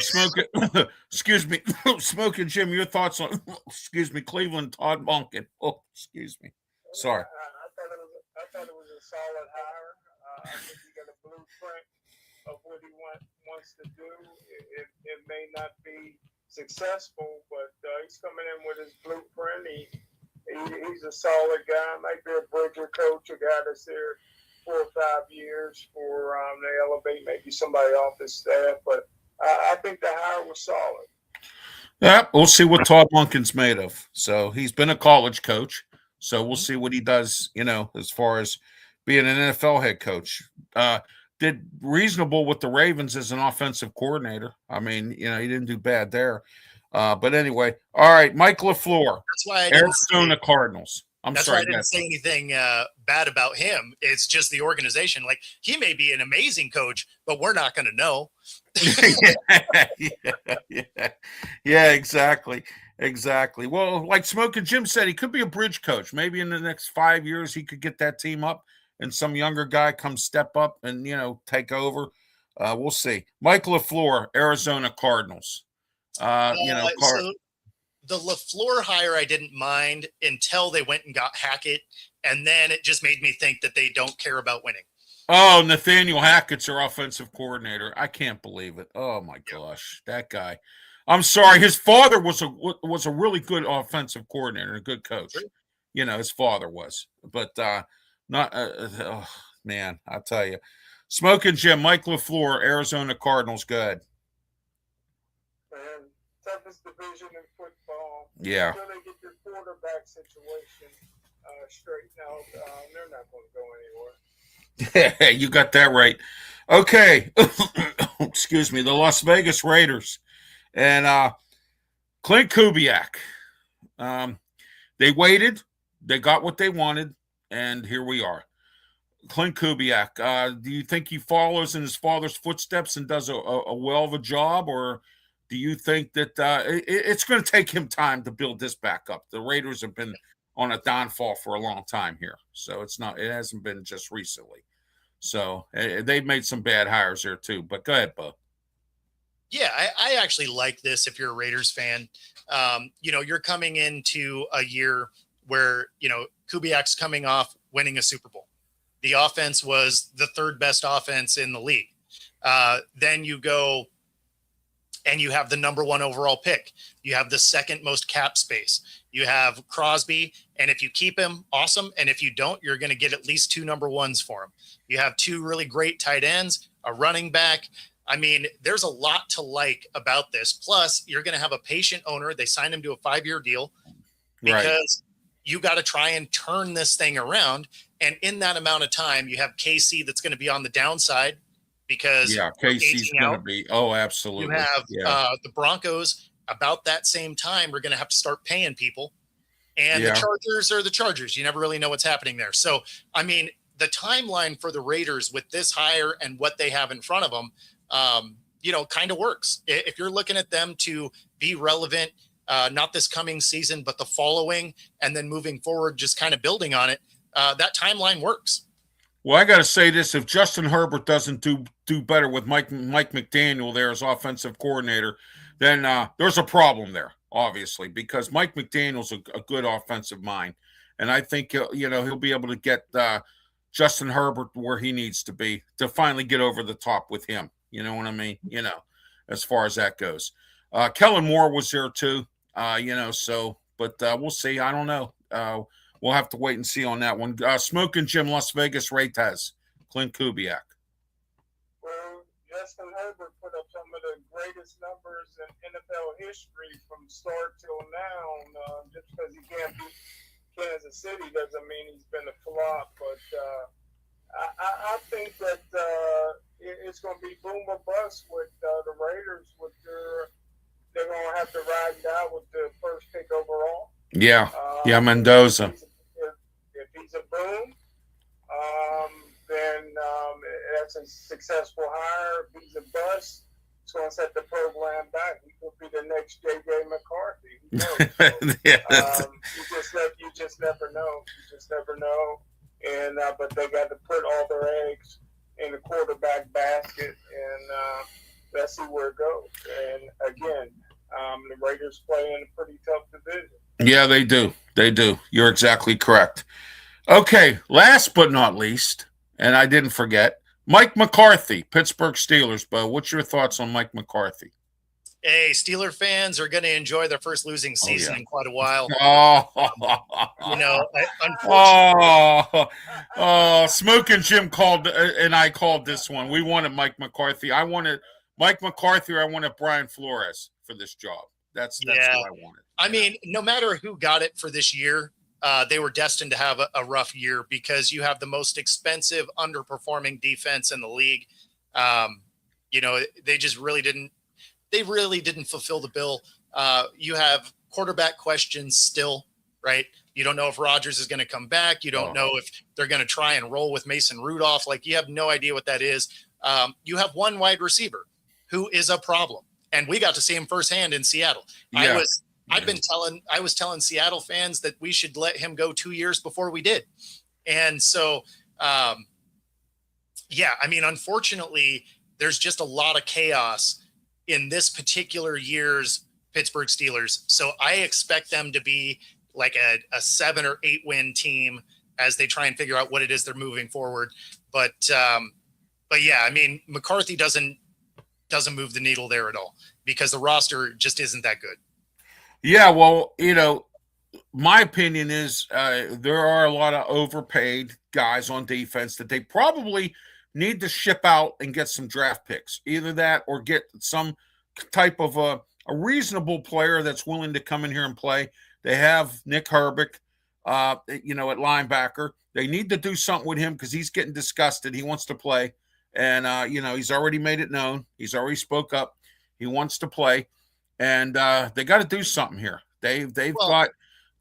Excuse me, Smoking Jim. Your thoughts on? Excuse me, Cleveland Todd Monken. Oh, excuse me. Sorry. I thought it was a solid hire. I think he got a blueprint of what he wants to do. It may not be successful, but he's coming in with his blueprint. He's a solid guy. Might be a Bridger coach, a guy that's there 4 or 5 years for to elevate maybe somebody off his staff, but I think the hire was solid. Yeah, we'll see what Todd Monken's made of. So he's been a college coach, so we'll see what he does. As far as being an NFL head coach, did reasonable with the Ravens as an offensive coordinator. I mean, he didn't do bad there. But anyway, all right, Mike LaFleur. That's why I Arizona Cardinals. That's why I didn't say anything bad about him. It's just the organization. Like, he may be an amazing coach, but we're not going to know. Yeah, exactly. Well, like Smokin' Jim said, he could be a bridge coach. Maybe in the next 5 years, he could get that team up, and some younger guy comes step up and take over. We'll see. Mike LaFleur, Arizona Cardinals. So the LaFleur hire I didn't mind until they went and got Hackett, and then it just made me think that they don't care about winning. Oh, Nathaniel Hackett's their offensive coordinator. I can't believe it. Oh my gosh, that guy. I'm sorry. His father was a really good offensive coordinator, a good coach. Sure. His father was, but not. Oh man, I'll tell you. Smoking Jim, Mike LaFleur, Arizona Cardinals. Good. Toughest division in football. Yeah. Until they get their quarterback situation straightened out, they're not going to go anywhere. You got that right. Okay. Excuse me. The Las Vegas Raiders and Clint Kubiak. They waited. They got what they wanted, and here we are. Clint Kubiak. Do you think he follows in his father's footsteps and does a well of a job, or do you think that it's going to take him time to build this back up? The Raiders have been on a downfall for a long time here, so it hasn't been just recently. So they've made some bad hires there too. But go ahead, Bo. Yeah, I actually like this. If you're a Raiders fan, you're coming into a year where Kubiak's coming off winning a Super Bowl. The offense was the third best offense in the league. Then you go and you have the number 1 overall pick. You have the second most cap space. You have Crosby, and if you keep him, awesome. And if you don't, you're going to get at least 2 number 1s for him. You have 2 really great tight ends, a running back. I mean, there's a lot to like about this. Plus, you're going to have a patient owner. They signed him to a 5-year deal because you got to try and turn this thing around. And in that amount of time, you have KC that's going to be on the downside. because Yeah, we're KC's aging going to out. be. Oh, You absolutely. have Yeah. the Broncos about that same time are going to have to start paying people. And the Yeah. Chargers are the Chargers. You never really know what's happening there. So, I mean, the timeline for the Raiders with this hire and what they have in front of them, kind of works. If you're looking at them to be relevant, not this coming season, but the following, and then moving forward, just kind of building on it, that timeline works. Well, I got to say this: if Justin Herbert doesn't do better with Mike McDaniel there as offensive coordinator, then there's a problem there, obviously, because Mike McDaniel's a good offensive mind, and I think he'll be able to get Justin Herbert where he needs to be to finally get over the top with him. You know what I mean? As far as that goes, Kellen Moore was there too. But we'll see. I don't know. We'll have to wait and see on that one. Smokin' Jim, Las Vegas Raiders, Clint Kubiak. Well, Justin Herbert put up some of the greatest numbers in NFL history from start till now. Just because he can't beat Kansas City doesn't mean he's been a flop. But I think that it's going to be boom or bust with the Raiders. They're going to have to ride it out with the first pick overall. Yeah, Mendoza. If he's a boom, then that's a successful hire. If he's a bust, it's going to set the program back. He could be the next J.J. McCarthy. Who knows? You just never know. You just never know. And but they got to put all their eggs in the quarterback basket, and let's see where it goes. And again, the Raiders play in a pretty tough division. Yeah, they do. They do. You're exactly correct. Okay, last but not least, and I didn't forget, Mike McCarthy, Pittsburgh Steelers. Bo, what's your thoughts on Mike McCarthy? Hey, Steeler fans are going to enjoy their first losing season in quite a while. Smokin' Jim called, and I called this one. We wanted Mike McCarthy. I wanted Mike McCarthy, or I wanted Brian Flores for this job. That's who I wanted. I mean, no matter who got it for this year, they were destined to have a rough year because you have the most expensive, underperforming defense in the league. They just really didn't. They really didn't fulfill the bill. You have quarterback questions still, right? You don't know if Rodgers is going to come back. You don't know if they're going to try and roll with Mason Rudolph. Like, you have no idea what that is. You have one wide receiver who is a problem. And we got to see him firsthand in Seattle. Yeah. I was telling Seattle fans that we should let him go 2 years before we did. And so, unfortunately, there's just a lot of chaos in this particular year's Pittsburgh Steelers. So I expect them to be like a 7 or 8 win team as they try and figure out what it is they're moving forward. But yeah, I mean, McCarthy doesn't move the needle there at all because the roster just isn't that good. Yeah, well, my opinion is there are a lot of overpaid guys on defense that they probably need to ship out and get some draft picks. Either that or get some type of a reasonable player that's willing to come in here and play. They have Nick Herbig, at linebacker. They need to do something with him because he's getting disgusted. He wants to play. And, he's already made it known. He's already spoke up. He wants to play. And they got to do something here. They've got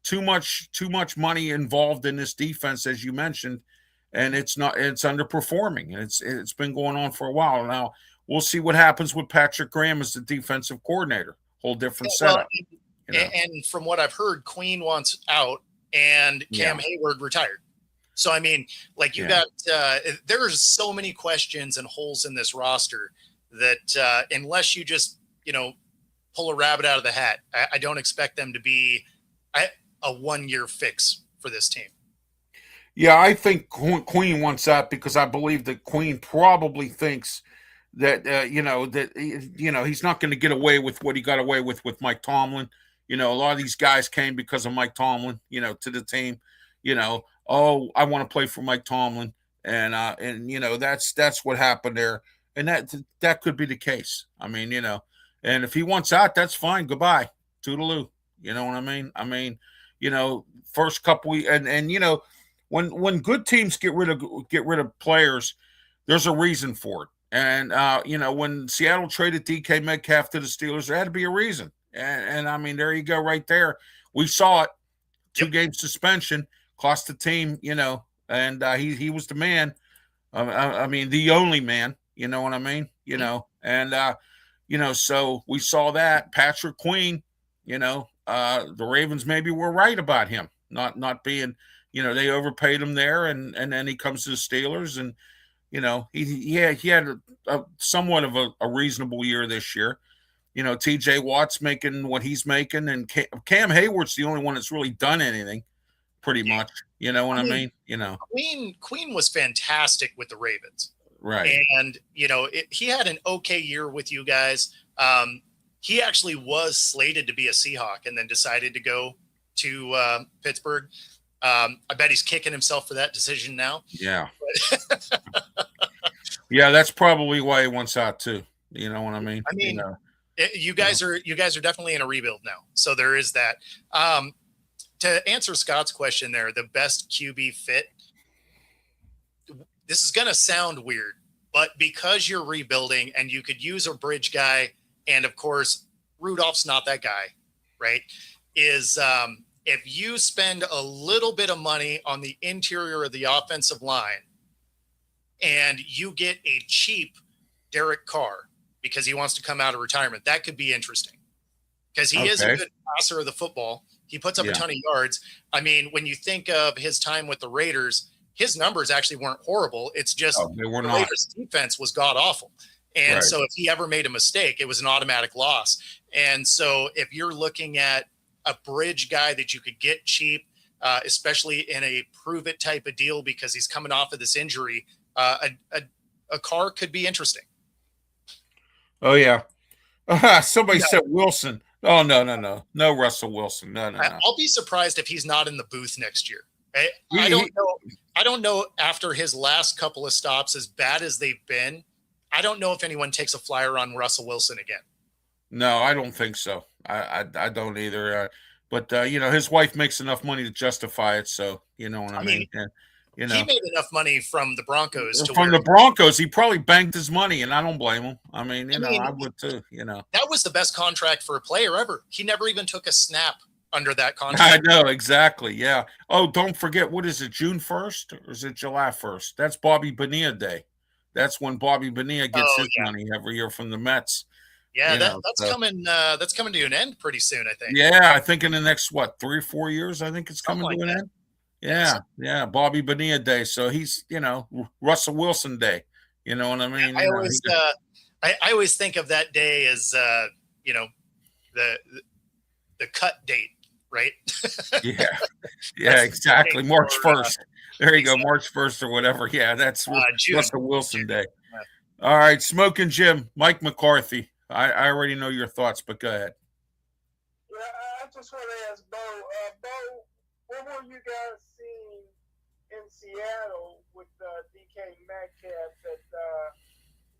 too much money involved in this defense, as you mentioned, and it's underperforming. And it's been going on for a while now. We'll see what happens with Patrick Graham as the defensive coordinator. Whole different setup. And from what I've heard, Queen wants out and Cam Hayward retired. So, I mean, like got there's so many questions and holes in this roster that unless you just, pull a rabbit out of the hat, I don't expect them to be a 1 year fix for this team. Yeah, I think Queen wants that because I believe that Queen probably thinks that, he's not going to get away with what he got away with Mike Tomlin. A lot of these guys came because of Mike Tomlin, to the team, I want to play for Mike Tomlin. And that's what happened there. And that could be the case. I mean, and if he wants out, that's fine. Goodbye. Toodaloo. You know what I mean? I mean, first couple and when good teams get rid of players, there's a reason for it. And when Seattle traded DK Metcalf to the Steelers, there had to be a reason. And I mean, there you go, right there. We saw it. Yep. 2-game suspension cost the team. And he was the man. I mean, the only man. You know what I mean? And so we saw that Patrick Queen. The Ravens maybe were right about him not being. They overpaid him there, and then he comes to the Steelers, and he had a somewhat of a reasonable year this year. TJ Watt's making what he's making, and Cam Hayward's the only one that's really done anything, pretty much. You know what I mean? Queen was fantastic with the Ravens, right? And he had an okay year with you guys. He actually was slated to be a Seahawk, and then decided to go to Pittsburgh. I bet he's kicking himself for that decision now. Yeah. Yeah, that's probably why he wants out too. You know what I mean? You guys are definitely in a rebuild now. So there is that. To answer Scott's question there, the best QB fit, this is going to sound weird, but because you're rebuilding and you could use a bridge guy, and of course, Rudolph's not that guy, right? Is if you spend a little bit of money on the interior of the offensive line and you get a cheap Derek Carr because he wants to come out of retirement, that could be interesting because he is a good passer of the football. He puts up a ton of yards. I mean, when you think of his time with the Raiders, his numbers actually weren't horrible. It's just they were the not. Raiders defense was god awful. And so if he ever made a mistake, it was an automatic loss. And so if you're looking at a bridge guy that you could get cheap, especially in a prove it type of deal because he's coming off of this injury, a Carr could be interesting. Oh, yeah. Somebody said Wilson. Oh, no, Russell Wilson. No. I'll be surprised if he's not in the booth next year. I don't know after his last couple of stops, as bad as they've been, I don't know if anyone takes a flyer on Russell Wilson again. No, I don't think so. I don't either. But his wife makes enough money to justify it. So, you know what I mean? He made enough money from the Broncos. The Broncos, he probably banked his money, and I don't blame him. I mean, I would too, That was the best contract for a player ever. He never even took a snap under that contract. I know, exactly, yeah. Oh, don't forget, what is it, June 1st or is it July 1st? That's Bobby Bonilla Day. That's when Bobby Bonilla gets his money every year from the Mets. Yeah, that's coming. That's coming to an end pretty soon, I think. Yeah, I think in the next 3 or 4 years, I think it's coming to an end. Yeah, Bobby Bonilla Day. So he's Russell Wilson Day. You know what I mean? I always think of that day as the cut date, right? yeah, exactly. March 1st. There you go, March 1st or whatever. Yeah, that's Russell Wilson Day. Yeah. All right, Smokin' Jim, Mike McCarthy. I already know your thoughts, but go ahead. Yeah, I just want to ask Bo. Bo, what were you guys seeing in Seattle with DK Metcalf that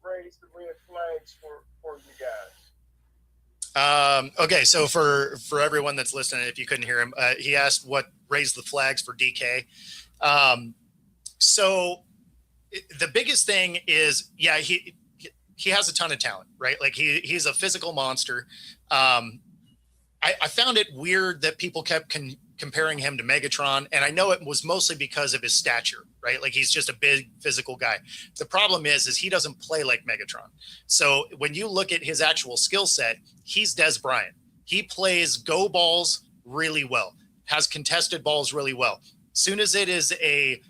raised the red flags for you guys? Okay, so for everyone that's listening, if you couldn't hear him, he asked what raised the flags for DK. So the biggest thing is, he has a ton of talent, right? Like he's a physical monster. I found it weird that people kept comparing him to Megatron, and I know it was mostly because of his stature, right? Like he's just a big physical guy. The problem is he doesn't play like Megatron. So when you look at his actual skill set, he's Des Bryant. He plays go balls really well, has contested balls really well. Soon as it is a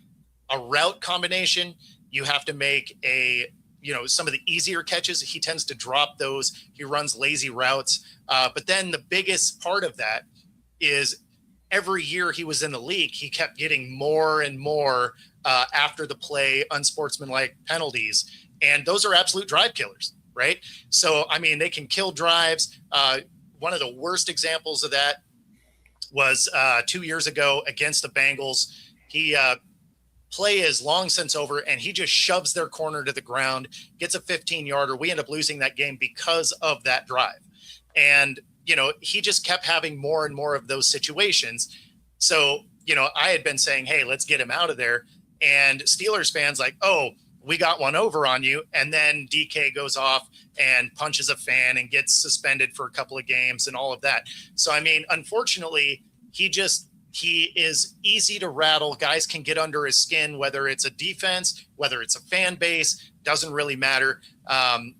route combination, you have to make some of the easier catches. He tends to drop those. He runs lazy routes. But then the biggest part of that is every year he was in the league, he kept getting more and more after the play, unsportsmanlike penalties. And those are absolute drive killers, right? So, I mean, they can kill drives. One of the worst examples of that was 2 years ago against the Bengals. He play is long since over, and he just shoves their corner to the ground, gets a 15-yarder. We end up losing that game because of that drive. And, he just kept having more and more of those situations. So, I had been saying, hey, let's get him out of there. And Steelers fans like, oh, we got one over on you. And then DK goes off and punches a fan and gets suspended for a couple of games and all of that. So, I mean, unfortunately, he is easy to rattle. Guys can get under his skin, whether it's a defense, whether it's a fan base, doesn't really matter.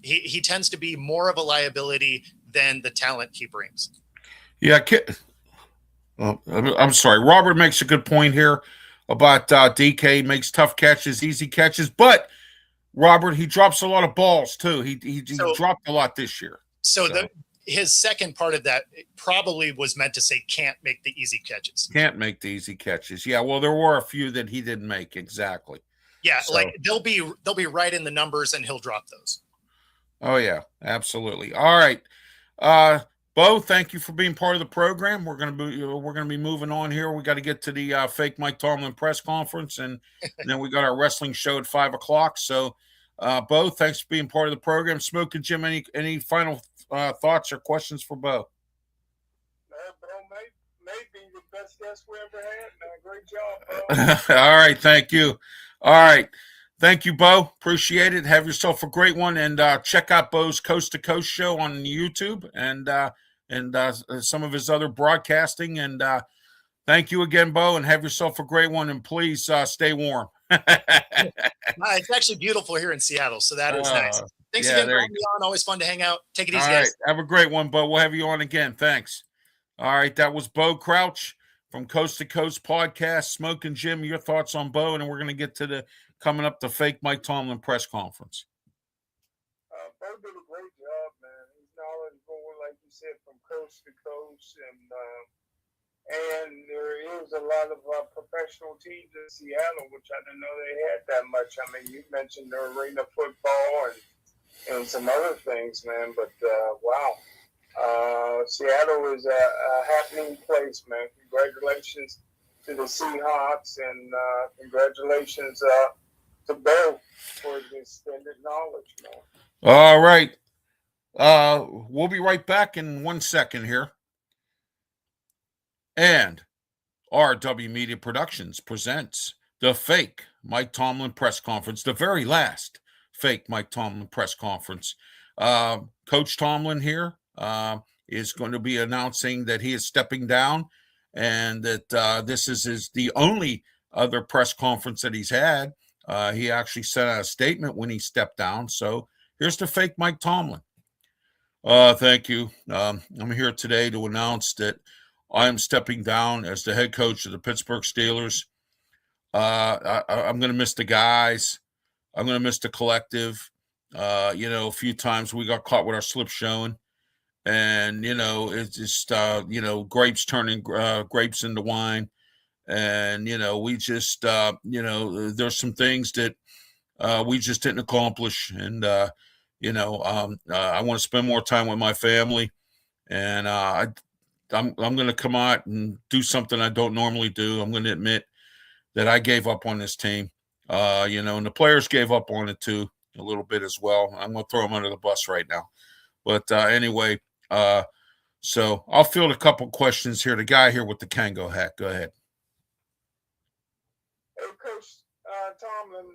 He tends to be more of a liability than the talent he brings. Yeah, I'm sorry. Robert makes a good point here about DK makes tough catches, easy catches, but Robert, he drops a lot of balls too. He dropped a lot this year. So his second part of that probably was meant to say can't make the easy catches. Can't make the easy catches. Yeah, well, there were a few that he didn't make exactly. Yeah, so, like they'll be right in the numbers, and he'll drop those. Oh yeah, absolutely. All right, Bo, thank you for being part of the program. We're gonna be moving on here. We got to get to the fake Mike Tomlin press conference, and then we got our wrestling show at 5:00. So, Bo, thanks for being part of the program. Smokin' Jim, any final thoughts or questions for Bo? Bo may be the best guest we ever had, man. Great job, Bo. All right, thank you. All right. Thank you, Bo. Appreciate it. Have yourself a great one, and check out Bo's Coast to Coast show on YouTube and some of his other broadcasting. And thank you again, Bo, and have yourself a great one. And please stay warm. It's actually beautiful here in Seattle, so that is nice. Thanks again for having me on. Always fun to hang out. Take it easy, guys. Right. Have a great one, Bo. We'll have you on again. Thanks. All right, that was Bo Crouch from Coast to Coast Podcast. Smokin' Jim, your thoughts on Bo, and we're going to get to coming up the fake Mike Tomlin press conference. Bo did a great job, man. He's knowledgeable, like you said, from coast to coast, and there is a lot of professional teams in Seattle, which I didn't know they had that much. I mean, you mentioned the arena football and some other things, man. But wow, Seattle is a happening place, man. Congratulations to the Seahawks, and congratulations to Bo for the extended knowledge, man. All right. We'll be right back in 1 second here. And RW Media Productions presents the fake Mike Tomlin press conference, the very last fake Mike Tomlin press conference. Coach Tomlin here is going to be announcing that he is stepping down, and that this is the only other press conference that he's had. He actually sent out a statement when he stepped down. So here's the fake Mike Tomlin. Thank you. I'm here today to announce that I am stepping down as the head coach of the Pittsburgh Steelers. I'm going to miss the guys. I'm going to miss the collective. A few times we got caught with our slip showing. And, it's just, grapes turning grapes into wine. And, we just, there's some things that we just didn't accomplish. And, I want to spend more time with my family. And I'm going to come out and do something I don't normally do. I'm going to admit that I gave up on this team, and the players gave up on it too a little bit as well. I'm going to throw them under the bus right now. But anyway, so I'll field a couple questions here. The guy here with the Kango hat, go ahead. Hey, Coach Tomlin,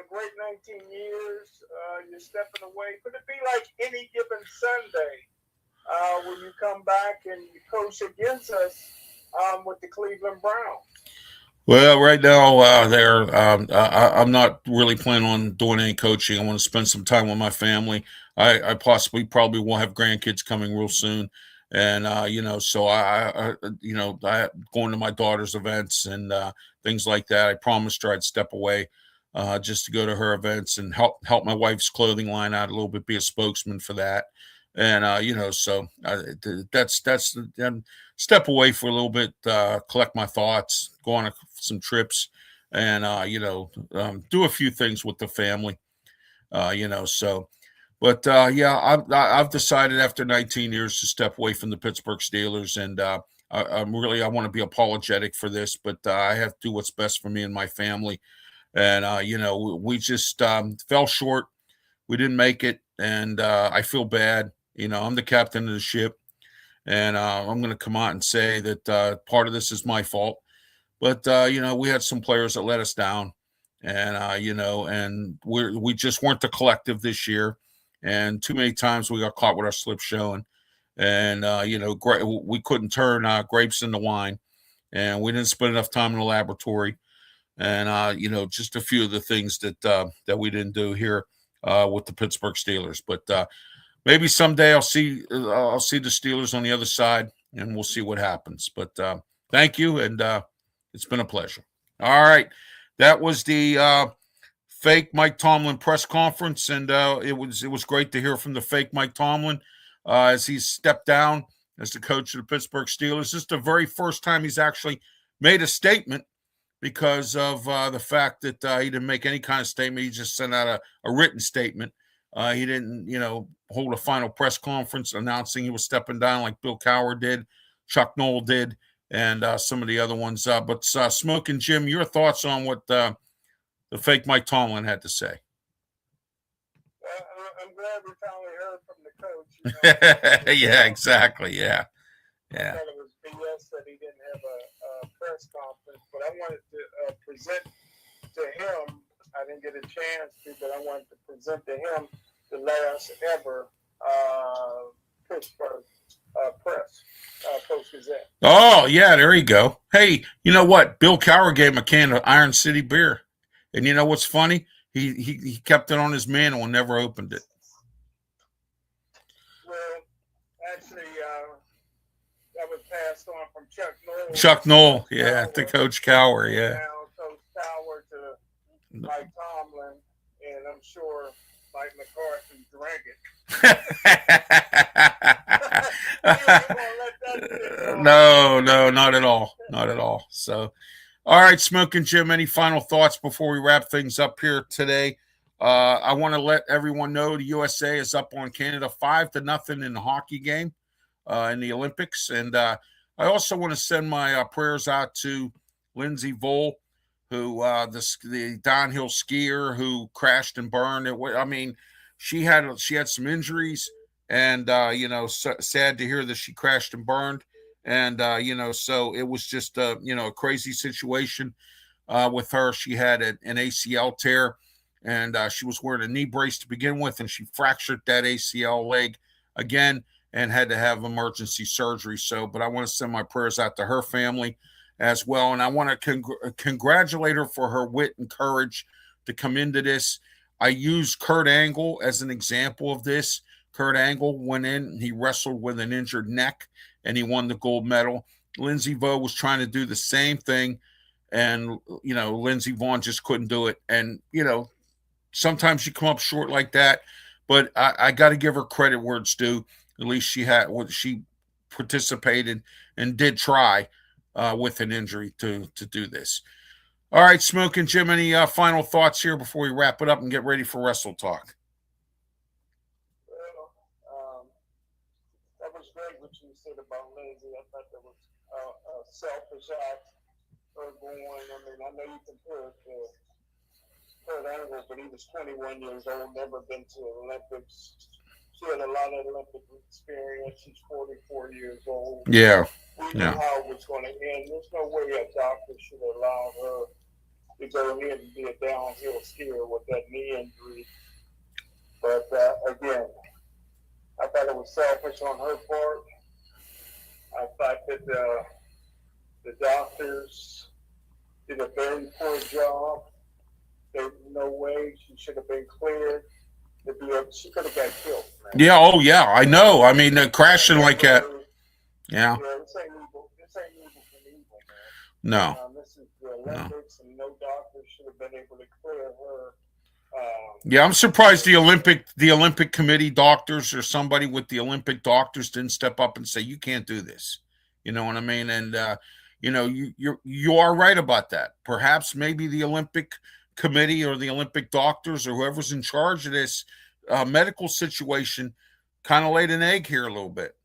great 19 years. You're stepping away. Could it be like any given Sunday when you come back and you coach against us with the Cleveland Browns? Well, right now, I'm not really planning on doing any coaching. I want to spend some time with my family. I probably will have grandkids coming real soon, and so I going to my daughter's events and things like that. I promised her I'd step away just to go to her events and help my wife's clothing line out a little bit, be a spokesman for that. And, so that's step away for a little bit, collect my thoughts, go on some trips, and, do a few things with the family, but I've decided after 19 years to step away from the Pittsburgh Steelers. And I want to be apologetic for this, but I have to do what's best for me and my family. And, we just fell short. We didn't make it. And I feel bad. I'm the captain of the ship, and I'm going to come out and say that part of this is my fault. But, we had some players that let us down, And and we just weren't the collective this year, and too many times we got caught with our slip showing, and we couldn't turn grapes into wine, and we didn't spend enough time in the laboratory, and just a few of the things that we didn't do here with the Pittsburgh Steelers. But maybe someday I'll see the Steelers on the other side, and we'll see what happens. But thank you, and it's been a pleasure. All right. That was the fake Mike Tomlin press conference, and it was great to hear from the fake Mike Tomlin as he stepped down as the coach of the Pittsburgh Steelers. This is the very first time he's actually made a statement because of the fact that he didn't make any kind of statement. He just sent out a written statement. He didn't, hold a final press conference announcing he was stepping down like Bill Cowher did, Chuck Noll did, and some of the other ones. But Smokin' Jim, your thoughts on what the fake Mike Tomlin had to say? I'm glad we finally heard from the coach. Yeah, exactly. Yeah. I thought it was BS that he didn't have a press conference, but I wanted to present to him. I didn't get a chance to, but I wanted to present to him the last ever Pittsburgh press Post-Gazette. Oh, yeah, there you go. Hey, you know what? Bill Cowher gave him a can of Iron City beer. And you know what's funny? He kept it on his mantle and never opened it. Well, actually, that was passed on from Chuck Noll. Chuck Noll, yeah, to Coach Cowher, yeah. Now, Coach Cowher to Mike Tomlin, and I'm sure Mike McCarthy drank it. No, not at all. Not at all. So, all right, Smokin' Jim, any final thoughts before we wrap things up here today? I want to let everyone know the USA is up on Canada 5-0 in the hockey game in the Olympics. And I also want to send my prayers out to Lindsey Vole, who the downhill skier who crashed and burned. She had some injuries, and sad to hear that she crashed and burned. And so it was just a crazy situation with her. She had an ACL tear, and she was wearing a knee brace to begin with, and she fractured that ACL leg again and had to have emergency surgery. So, but I want to send my prayers out to her family as well. And I want to congratulate her for her wit and courage to come into this. I used Kurt Angle as an example of this. Kurt Angle went in, he wrestled with an injured neck, and he won the gold medal. Lindsey Vaughn was trying to do the same thing, and, Lindsey Vaughn just couldn't do it. And, sometimes you come up short like that, but I got to give her credit where it's due. At least she participated and did try with an injury to do this. All right, Smokin' Jim, any final thoughts here before we wrap it up and get ready for Wrestle Talk? Well, that was great what you said about Lindsay. I thought that was a selfish act for going. I know you compare it to Kurt Angle, but he was 21 years old, never been to the Olympics. She had a lot of Olympic experience. She's 44 years old. Yeah. We knew how it was going to end. There's no way a doctor should allow her to go in and be a downhill skier with that knee injury. But again, I thought it was selfish on her part. I thought that the doctors did a very poor job. There's no way she should have been cleared. She could have got killed, man. Yeah, oh yeah, I know. Crashing like that. Yeah. This ain't evil from evil, man. No. This is the Olympics, and no doctor should have been able to clear her. Yeah, I'm surprised the Olympic committee doctors or somebody with the Olympic doctors didn't step up and say, you can't do this. You know what I mean? And you are right about that. Perhaps maybe the Olympic committee or the Olympic doctors or whoever's in charge of this medical situation kind of laid an egg here a little bit.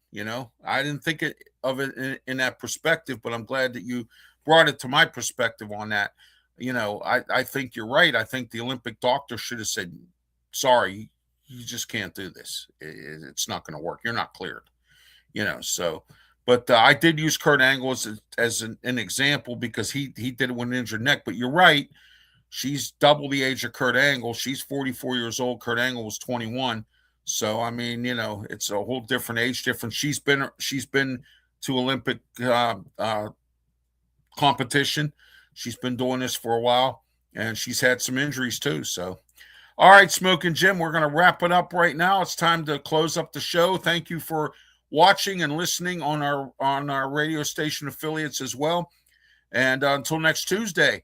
I didn't think of it in that perspective, but I'm glad that you brought it to my perspective on that. I think you're right. I think the Olympic doctor should have said, sorry, you just can't do this. It's not going to work. You're not cleared, but I did use Kurt Angle as an example because he did it with an injured neck, but you're right. she's double the age of Kurt Angle. She's 44 years old. Kurt Angle was 21. So I mean, it's a whole different age difference. She's been to Olympic competition. She's been doing this for a while, and she's had some injuries too. So, all right, Smokin' Jim, we're going to wrap it up right now. It's time to close up the show. Thank you for watching and listening on our radio station affiliates as well. And until next Tuesday,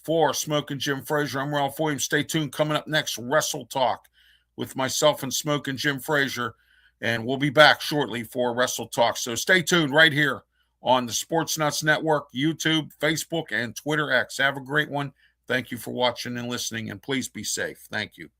for Smokin' Jim Frazier, I'm Ralph Williams. Stay tuned. Coming up next, Wrestle Talk with myself and Smokin' Jim Frazier. And we'll be back shortly for Wrestle Talk. So stay tuned right here on the Sports Nuts Network, YouTube, Facebook, and Twitter X. Have a great one. Thank you for watching and listening, and please be safe. Thank you.